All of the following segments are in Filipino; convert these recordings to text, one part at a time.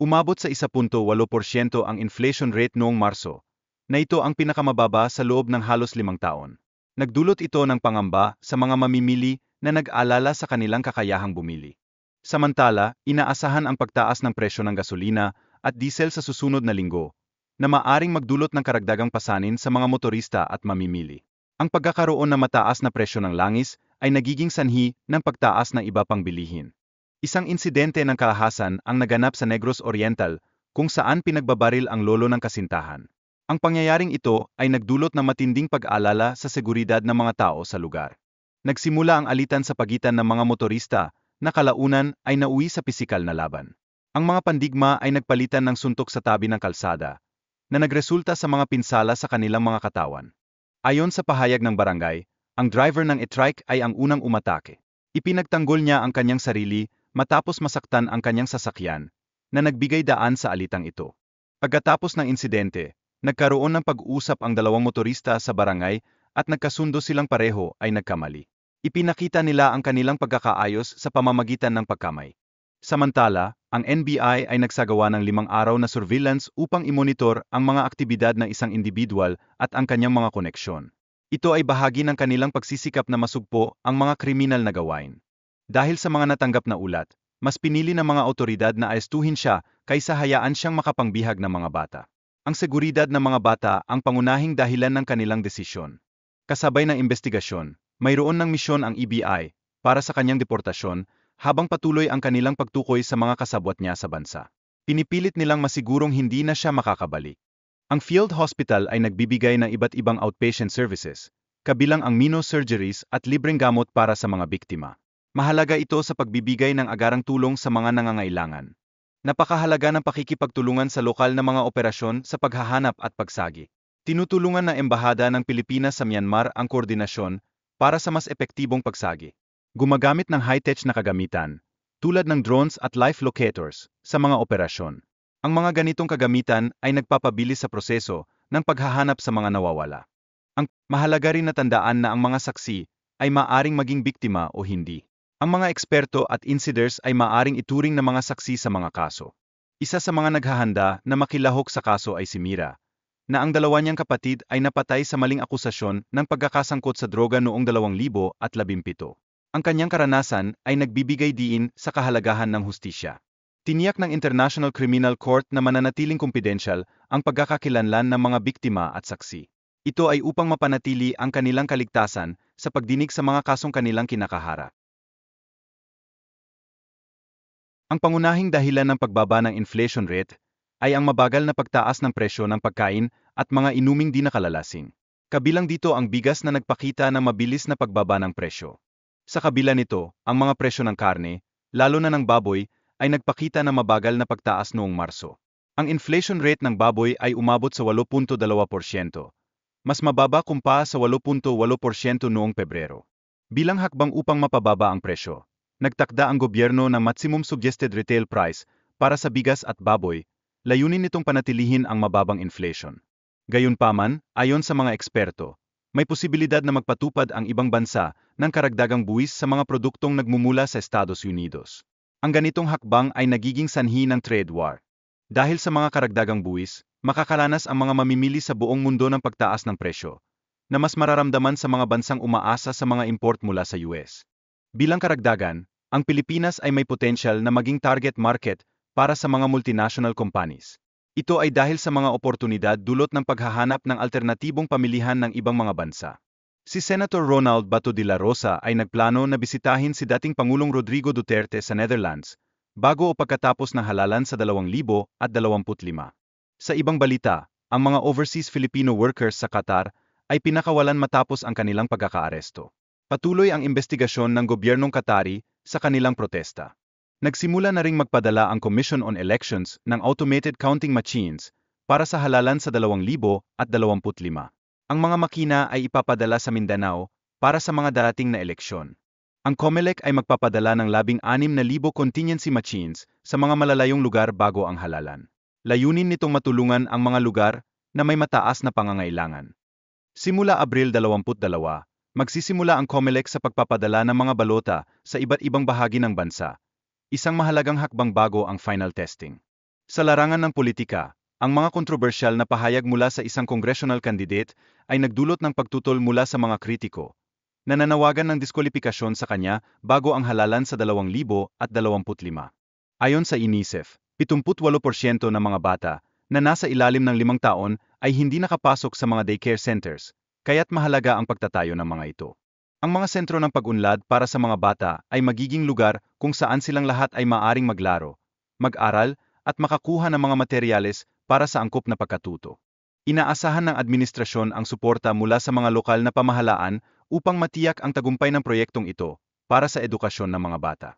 Umabot sa 1.8% ang inflation rate noong Marso, na ito ang pinakamababa sa loob ng halos 5 taon. Nagdulot ito ng pangamba sa mga mamimili na nag-alala sa kanilang kakayahang bumili. Samantala, inaasahan ang pagtaas ng presyo ng gasolina at diesel sa susunod na linggo, na maaring magdulot ng karagdagang pasanin sa mga motorista at mamimili. Ang pagkakaroon ng mataas na presyo ng langis ay nagiging sanhi ng pagtaas ng iba pang bilihin. Isang insidente ng kaahasan ang naganap sa Negros Oriental kung saan pinagbabaril ang lolo ng kasintahan. Ang pangyayaring ito ay nagdulot ng matinding pag-alala sa seguridad ng mga tao sa lugar. Nagsimula ang alitan sa pagitan ng mga motorista na kalaunan ay nauwi sa pisikal na laban. Ang mga pandigma ay nagpalitan ng suntok sa tabi ng kalsada, na nagresulta sa mga pinsala sa kanilang mga katawan. Ayon sa pahayag ng barangay, ang driver ng e-trike ay ang unang umatake. Ipinagtanggol niya ang kanyang sarili matapos masaktan ang kanyang sasakyan, na nagbigay daan sa alitang ito. Pagkatapos ng insidente, nagkaroon ng pag-uusap ang dalawang motorista sa barangay at nagkasundo silang pareho ay nagkamali. Ipinakita nila ang kanilang pagkakaayos sa pamamagitan ng pagkamay. Samantala, ang NBI ay nagsagawa ng 5 araw na surveillance upang imonitor ang mga aktibidad ng isang individual at ang kanyang mga koneksyon. Ito ay bahagi ng kanilang pagsisikap na masugpo ang mga kriminal na gawain. Dahil sa mga natanggap na ulat, mas pinili ng mga otoridad na arestuhin siya kaysa hayaan siyang makapangbihag ng mga bata. Ang seguridad ng mga bata ang pangunahing dahilan ng kanilang desisyon. Kasabay ng investigasyon, mayroon ng misyon ang EBI para sa kanyang deportasyon habang patuloy ang kanilang pagtukoy sa mga kasabwat niya sa bansa. Pinipilit nilang masigurong hindi na siya makakabalik. Ang field hospital ay nagbibigay ng iba't ibang outpatient services, kabilang ang minor surgeries at libreng gamot para sa mga biktima. Mahalaga ito sa pagbibigay ng agarang tulong sa mga nangangailangan. Napakahalaga ng pakikipagtulungan sa lokal na mga operasyon sa paghahanap at pagsagi. Tinutulungan ng Embahada ng Pilipinas sa Myanmar ang koordinasyon para sa mas epektibong pagsagi. Gumagamit ng high-tech na kagamitan, tulad ng drones at life locators, sa mga operasyon. Ang mga ganitong kagamitan ay nagpapabilis sa proseso ng paghahanap sa mga nawawala. Ang mahalaga rin na tandaan na ang mga saksi ay maaring maging biktima o hindi. Ang mga eksperto at insiders ay maaring ituring na mga saksi sa mga kaso. Isa sa mga naghahanda na makilahok sa kaso ay si Mira, na ang dalawa niyang kapatid ay napatay sa maling akusasyon ng pagkakasangkot sa droga noong 2017. Ang kanyang karanasan ay nagbibigay diin sa kahalagahan ng hustisya. Tiniyak ng International Criminal Court na mananatiling kumpidensyal ang pagkakakilanlan ng mga biktima at saksi. Ito ay upang mapanatili ang kanilang kaligtasan sa pagdinig sa mga kasong kanilang kinakaharap. Ang pangunahing dahilan ng pagbaba ng inflation rate ay ang mabagal na pagtaas ng presyo ng pagkain at mga inuming di nakalalasing. Kabilang dito ang bigas na nagpakita ng mabilis na pagbaba ng presyo. Sa kabila nito, ang mga presyo ng karne, lalo na ng baboy, ay nagpakita ng mabagal na pagtaas noong Marso. Ang inflation rate ng baboy ay umabot sa 8.2%, mas mababa kumpara sa 8.8% noong Pebrero. Bilang hakbang upang mapababa ang presyo, nagtakda ang gobyerno ng maximum suggested retail price para sa bigas at baboy, layunin nitong panatilihin ang mababang inflation. Gayunpaman, ayon sa mga eksperto, may posibilidad na magpatupad ang ibang bansa ng karagdagang buwis sa mga produktong nagmumula sa Estados Unidos. Ang ganitong hakbang ay nagiging sanhi ng trade war. Dahil sa mga karagdagang buwis, makakaranas ang mga mamimili sa buong mundo ng pagtaas ng presyo, na mas mararamdaman sa mga bansang umaasa sa mga import mula sa US. Bilang karagdagan, ang Pilipinas ay may potensyal na maging target market para sa mga multinational companies. Ito ay dahil sa mga oportunidad dulot ng paghahanap ng alternatibong pamilihan ng ibang mga bansa. Si Senator Ronald Bato de la Rosa ay nagplano na bisitahin si dating Pangulong Rodrigo Duterte sa Netherlands, bago o pagkatapos ng halalan sa 2025. Sa ibang balita, ang mga overseas Filipino workers sa Qatar ay pinakawalan matapos ang kanilang pagkakaaresto. Patuloy ang investigasyon ng gobyernong Qatari sa kanilang protesta. Nagsimula na ring magpadala ang Commission on Elections ng automated counting machines para sa halalan sa 2025. Ang mga makina ay ipapadala sa Mindanao para sa mga darating na eleksyon. Ang COMELEC ay magpapadala ng 16,000 contingency machines sa mga malalayong lugar bago ang halalan. Layunin nitong matulungan ang mga lugar na may mataas na pangangailangan. Simula Abril 22, magsisimula ang COMELEC sa pagpapadala ng mga balota sa iba't ibang bahagi ng bansa. Isang mahalagang hakbang bago ang final testing. Sa larangan ng politika, ang mga kontrobersyal na pahayag mula sa isang congressional candidate ay nagdulot ng pagtutol mula sa mga kritiko, na nanawagan ng diskwalipikasyon sa kanya bago ang halalan sa 2025. Ayon sa UNICEF, 78% ng mga bata na nasa ilalim ng 5 taon ay hindi nakapasok sa mga daycare centers, kaya't mahalaga ang pagtatayo ng mga ito. Ang mga sentro ng pag-unlad para sa mga bata ay magiging lugar kung saan silang lahat ay maaring maglaro, mag-aral, at makakuha ng mga materyales para sa angkop na pagkatuto. Inaasahan ng administrasyon ang suporta mula sa mga lokal na pamahalaan upang matiyak ang tagumpay ng proyektong ito para sa edukasyon ng mga bata.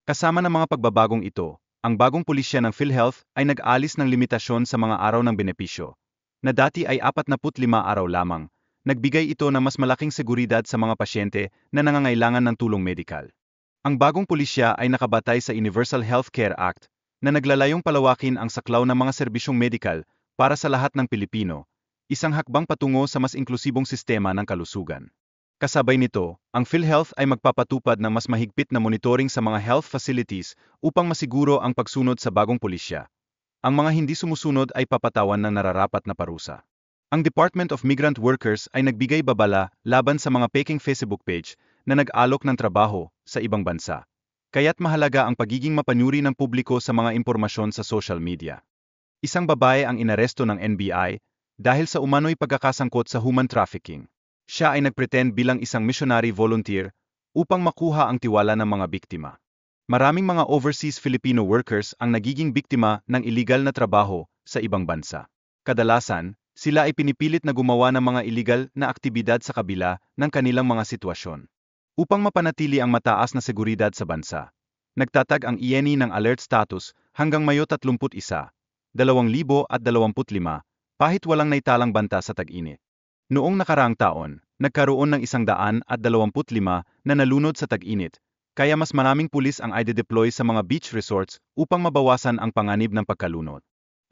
Kasama ng mga pagbabagong ito, ang bagong pulisya ng PhilHealth ay nag-alis ng limitasyon sa mga araw ng benepisyo, na dati ay 45 araw lamang. Nagbigay ito ng mas malaking seguridad sa mga pasyente na nangangailangan ng tulong medikal. Ang bagong pulisya ay nakabatay sa Universal Healthcare Act na naglalayong palawakin ang saklaw ng mga serbisyong medikal para sa lahat ng Pilipino, isang hakbang patungo sa mas inklusibong sistema ng kalusugan. Kasabay nito, ang PhilHealth ay magpapatupad ng mas mahigpit na monitoring sa mga health facilities upang masiguro ang pagsunod sa bagong pulisya. Ang mga hindi sumusunod ay papatawan ng nararapat na parusa. Ang Department of Migrant Workers ay nagbigay babala laban sa mga peking Facebook page na nag-alok ng trabaho sa ibang bansa. Kaya't mahalaga ang pagiging mapanyuri ng publiko sa mga impormasyon sa social media. Isang babae ang inaresto ng NBI dahil sa umano'y pagkakasangkot sa human trafficking. Siya ay nagpretend bilang isang missionary volunteer upang makuha ang tiwala ng mga biktima. Maraming mga overseas Filipino workers ang nagiging biktima ng illegal na trabaho sa ibang bansa. Kadalasan, sila ay pinipilit na gumawa ng mga illegal na aktibidad sa kabila ng kanilang mga sitwasyon. Upang mapanatili ang mataas na seguridad sa bansa, nagtatag ang INI ng alert status hanggang Mayo 31, 2025, kahit walang naitalang banta sa tag-init. Noong nakaraang taon, nagkaroon ng 125 na nalunod sa tag-init, kaya mas maraming pulis ang i-deploy sa mga beach resorts upang mabawasan ang panganib ng pagkalunod.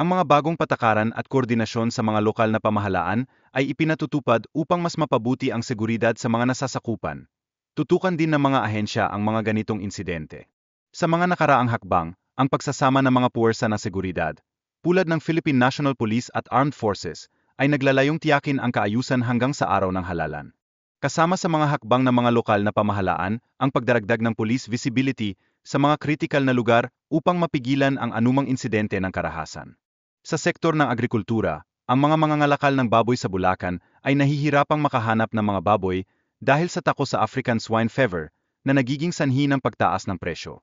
Ang mga bagong patakaran at koordinasyon sa mga lokal na pamahalaan ay ipinatutupad upang mas mapabuti ang seguridad sa mga nasasakupan. Tutukan din ng mga ahensya ang mga ganitong insidente. Sa mga nakaraang hakbang, ang pagsasama ng mga puwersa ng seguridad, tulad ng Philippine National Police at Armed Forces, ay naglalayong tiyakin ang kaayusan hanggang sa araw ng halalan. Kasama sa mga hakbang ng mga lokal na pamahalaan, ang pagdaragdag ng police visibility sa mga kritikal na lugar upang mapigilan ang anumang insidente ng karahasan. Sa sektor ng agrikultura, ang mga mangangalakal ng baboy sa Bulacan ay nahihirapang makahanap ng mga baboy dahil sa takot sa African swine fever na nagiging sanhi ng pagtaas ng presyo.